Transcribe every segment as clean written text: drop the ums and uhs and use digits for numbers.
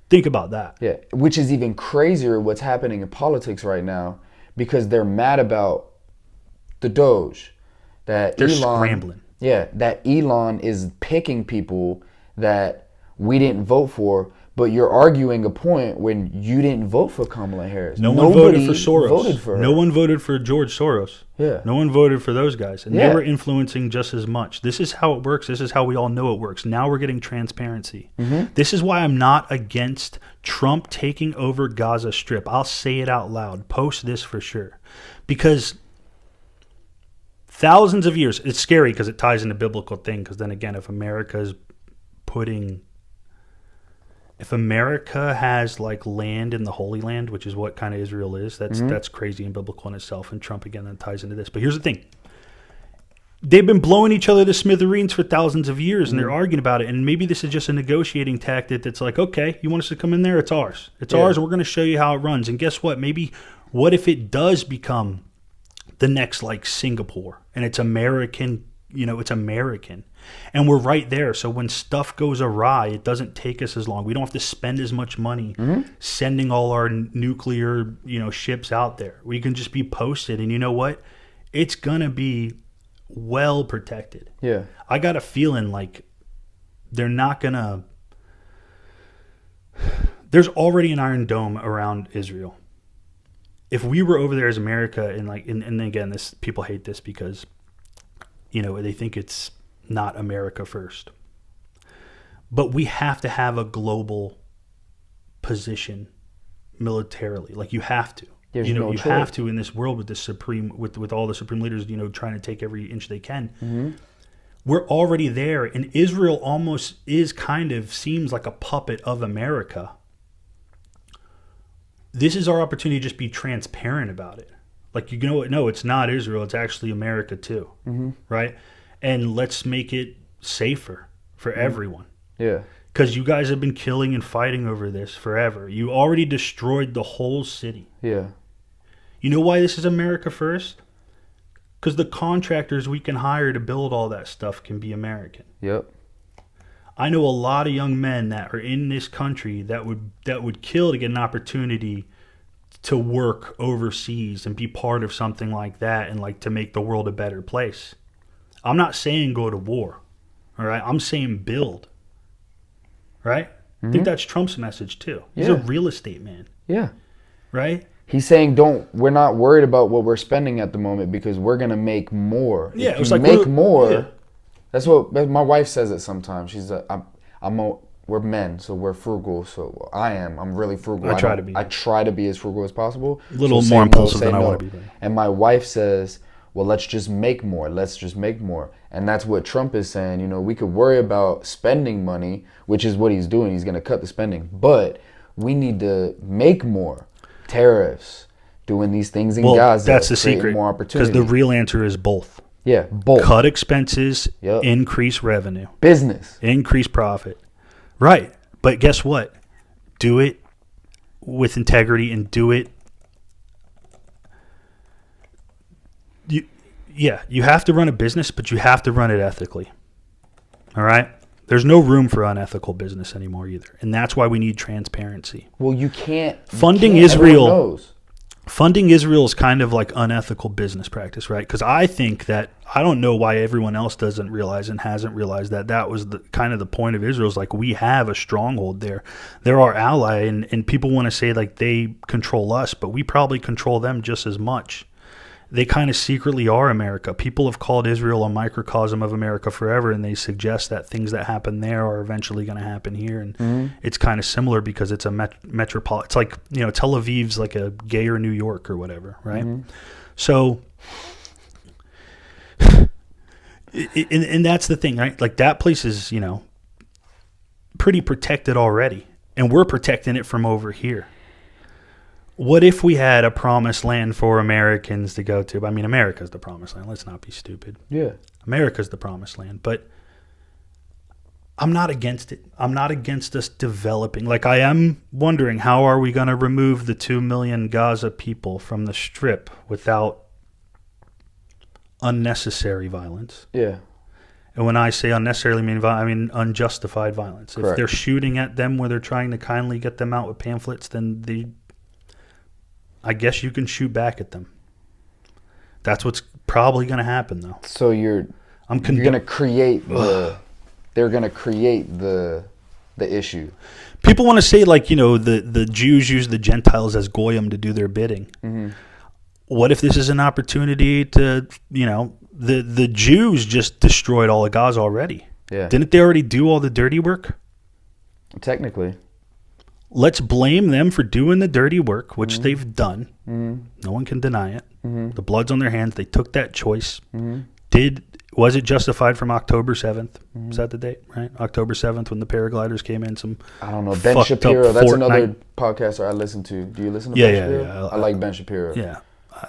Think about that. Yeah, which is even crazier what's happening in politics right now, because they're mad about the Doge. That They're Elon, scrambling. Yeah, that Elon is picking people that we didn't vote for, but you're arguing a point when you didn't vote for Kamala Harris. No one voted for Soros. Voted for her. No one voted for George Soros. Yeah. No one voted for those guys. And Yeah. they were influencing just as much. This is how it works. This is how we all know it works. Now we're getting transparency. Mm-hmm. This is why I'm not against Trump taking over Gaza Strip. I'll say it out loud. Post this for sure. Because thousands of years, it's scary because it ties into biblical thing. Because then again, if America has like land in the Holy Land, which is what kind of Israel is, that's crazy and biblical in itself. And Trump again that ties into this. But here's the thing: they've been blowing each other to smithereens for thousands of years, and they're arguing about it. And maybe this is just a negotiating tactic that's like, okay, you want us to come in there? It's ours. It's ours, and we're going to show you how it runs. And guess what? What if it does become the next like Singapore, and it's American? It's American. And we're right there. So when stuff goes awry, it doesn't take us as long. We don't have to spend as much money sending all our nuclear, ships out there. We can just be posted. And you know what? It's going to be well protected. Yeah. I got a feeling like they're not going to... There's already an Iron Dome around Israel. If we were over there as America, and again, people hate this because, they think it's not America first. But we have to have a global position militarily. Like, you have to. There's no choice. Have to in this world with with all the supreme leaders, trying to take every inch they can. Mm-hmm. We're already there, and Israel almost seems like a puppet of America. This is our opportunity to just be transparent about it. Like, no, it's not Israel. It's actually America too, right? And let's make it safer for everyone. Yeah. Because you guys have been killing and fighting over this forever. You already destroyed the whole city. Yeah. You know why this is America first? Because the contractors we can hire to build all that stuff can be American. Yep. I know a lot of young men that are in this country that would kill to get an opportunity to work overseas and be part of something like that, and like to make the world a better place. I'm not saying go to war, all right? I'm saying build, right? I think that's Trump's message too. He's a real estate man. Yeah. Right? He's saying we're not worried about what we're spending at the moment because we're going to make more. Yeah, if it's you like make more. Yeah. That's what my wife says it sometimes. She's we're men, so we're frugal. So I'm really frugal. I try to be as frugal as possible. A little more impulsive than I want to be. And my wife says, well, let's just make more. Let's just make more. And that's what Trump is saying. We could worry about spending money, which is what he's doing. He's going to cut the spending. But we need to make more. Tariffs, doing these things in Gaza. That's the secret. More opportunity. Because the real answer is both. Yeah, both. Cut expenses, increase revenue. Business. Increase profit. Right. But guess what? Do it with integrity and do it. You have to run a business, but you have to run it ethically. All right? There's no room for unethical business anymore either. And that's why we need transparency. Well, you can't. Funding Israel is kind of like unethical business practice, right? Because I think that, I don't know why everyone else doesn't realize and hasn't realized that was the kind of the point of Israel, is like, we have a stronghold there. They're our ally, and people want to say like they control us, but we probably control them just as much. They kind of secretly are America. People have called Israel a microcosm of America forever, and they suggest that things that happen there are eventually going to happen here. And it's kind of similar because it's a metropolitan. It's like, Tel Aviv's like a gayer New York or whatever, right? So, and that's the thing, right? Like, that place is, pretty protected already, and we're protecting it from over here. What if we had a promised land for Americans to go to? I mean, America's the promised land. Let's not be stupid. Yeah. America's the promised land. But I'm not against it. I'm not against us developing. Like, I am wondering, how are we going to remove the 2 million Gaza people from the Strip without unnecessary violence? Yeah. And when I say unnecessarily mean I mean unjustified violence. Correct. If they're shooting at them where they're trying to kindly get them out with pamphlets, then I guess you can shoot back at them. That's what's probably going to happen, though. So you're going to create they're going to create the issue. People want to say, like, the Jews use the Gentiles as goyim to do their bidding. Mm-hmm. What if this is an opportunity to, the Jews just destroyed all of Gaza already. Yeah. Didn't they already do all the dirty work? Technically. Let's blame them for doing the dirty work, which they've done. Mm-hmm. No one can deny it. Mm-hmm. The blood's on their hands. They took that choice. Mm-hmm. Was it justified from October 7th? Mm-hmm. Is that the date, right? October 7th when the paragliders came in. I don't know. Ben Shapiro, that's another podcaster I listen to. Do you listen to Ben Shapiro? Yeah. I like Ben Shapiro. Yeah.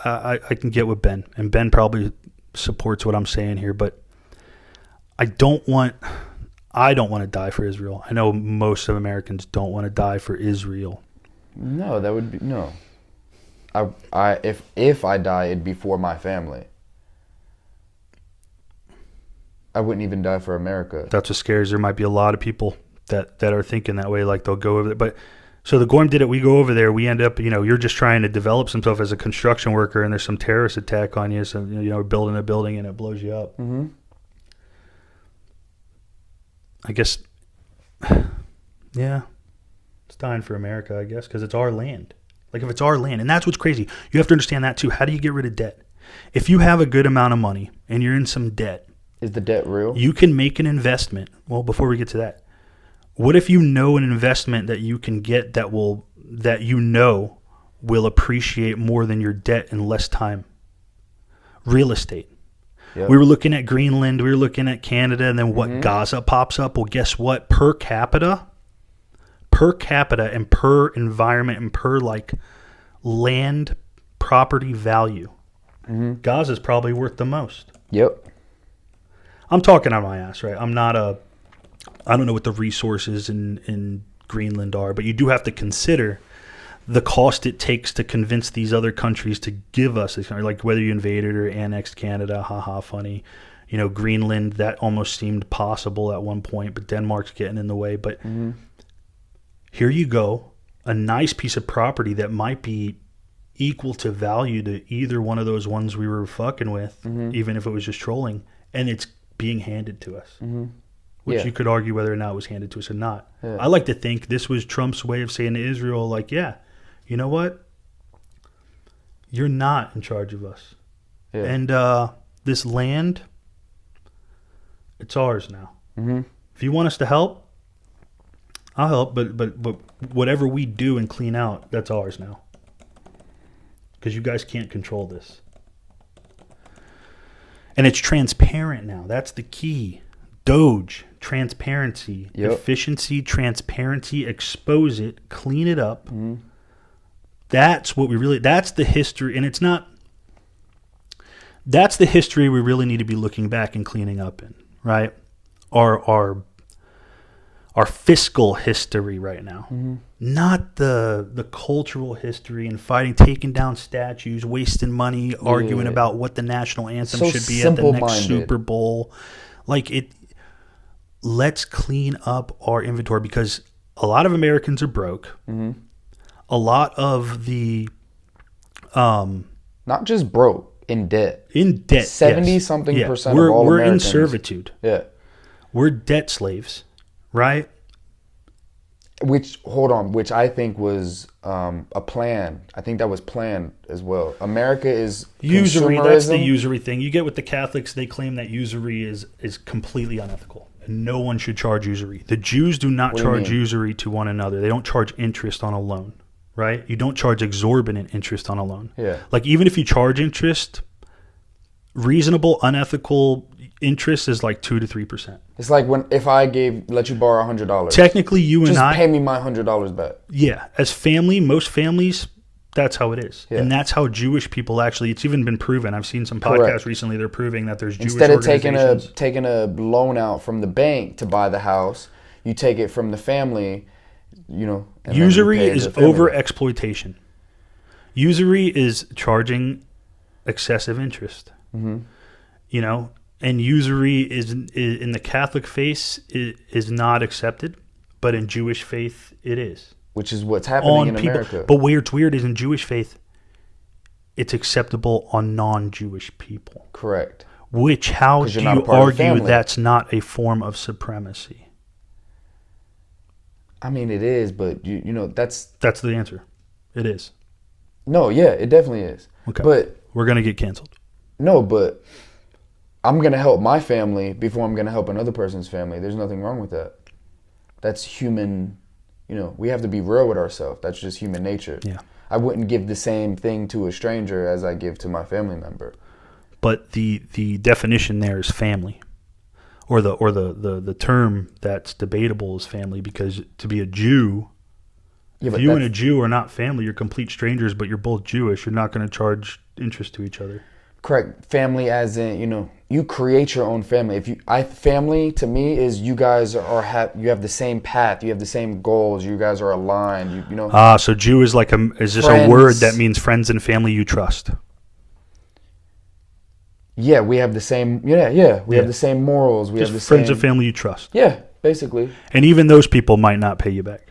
I can get with Ben. And Ben probably supports what I'm saying here, but I don't want to die for Israel. I know most of Americans don't want to die for Israel. No, that would be no. If I die, it'd be for my family. I wouldn't even die for America. That's what scares. There might be a lot of people that are thinking that way, like they'll go over there. But so the Goyim did it. We go over there. We end up, you're just trying to develop some stuff as a construction worker, and there's some terrorist attack on you. So building a building and it blows you up. Mm-hmm. I guess, yeah, it's dying for America, I guess, because it's our land. Like, if it's our land, and that's what's crazy. You have to understand that, too. How do you get rid of debt? If you have a good amount of money and you're in some debt. Is the debt real? You can make an investment. Well, before we get to that, what if an investment that you can get that will appreciate more than your debt in less time? Real estate. Yep. We were looking at Greenland, we were looking at Canada, and then what, Gaza pops up? Well, guess what? Per capita and per environment and per land property value, Gaza's probably worth the most. Yep. I'm talking on my ass, right? I don't know what the resources in Greenland are, but you do have to consider the cost it takes to convince these other countries to give us, like whether you invaded or annexed Canada, haha, funny. Greenland, that almost seemed possible at one point, but Denmark's getting in the way. But here you go, a nice piece of property that might be equal to value to either one of those ones we were fucking with, even if it was just trolling, and it's being handed to us. Which you could argue whether or not it was handed to us or not. Yeah. I like to think this was Trump's way of saying to Israel, like, yeah, you know what? You're not in charge of us. Yeah. And this land, it's ours now. Mm-hmm. If you want us to help, I'll help, but whatever we do and clean out, that's ours now. Because you guys can't control this. And it's transparent now. That's the key. DOGE, transparency, efficiency, transparency, expose it, clean it up. Mm-hmm. That's the history. And that's the history we really need to be looking back and cleaning up in, right? Our fiscal history right now. Mm-hmm. Not the cultural history and fighting, taking down statues, wasting money, arguing about what the national anthem should be at the next Super Bowl. Let's clean up our inventory because a lot of Americans are broke. Mm-hmm. A lot of the... not just broke, in debt. 70-something percent of all Americans. We're in servitude. Yeah. We're debt slaves, right? Which I think was a plan. I think that was planned as well. America is usury. That's the usury thing. You get with the Catholics, they claim that usury is completely unethical. And no one should charge usury. The Jews do not charge usury to one another. They don't charge interest on a loan, right? You don't charge exorbitant interest on a loan. Yeah. Like, even if you charge interest, reasonable, unethical interest is like 2 to 3%. It's like if I let you borrow $100. Technically, you and I just pay me my $100 back. Yeah, as most families, that's how it is, and that's how Jewish people actually. It's even been proven. I've seen some podcasts recently. They're proving that there's Jewish organizations. Instead of taking a loan out from the bank to buy the house, you take it from the family. Usury is over exploitation. Usury is charging excessive interest. Mm-hmm. And usury is in the Catholic faith is not accepted, but in Jewish faith it is. Which is what's happening in America. But what's weird is in Jewish faith, it's acceptable on non-Jewish people. Correct. Which, how do you argue that's not a form of supremacy? I mean, it is, but you know, that's the answer. It is. No, yeah, it definitely is. Okay. But we're going to get canceled. No, but I'm going to help my family before I'm going to help another person's family. There's nothing wrong with that. That's human, you know, we have to be real with ourselves. That's just human nature. Yeah. I wouldn't give the same thing to a stranger as I give to my family member. But the definition there is family. Or the term that's debatable is family, because to be a Jew, if you and a Jew are not family, you're complete strangers, but you're both Jewish, you're not going to charge interest to each other. Correct. Family as in, you know, you create your own family. Family to me is you guys you have the same path, you have the same goals, you guys are aligned, you know. So Jew is is this a word that means friends and family you trust? Yeah, we have the same we have the same morals, we have the same friends and family you trust. Yeah, basically. And even those people might not pay you back.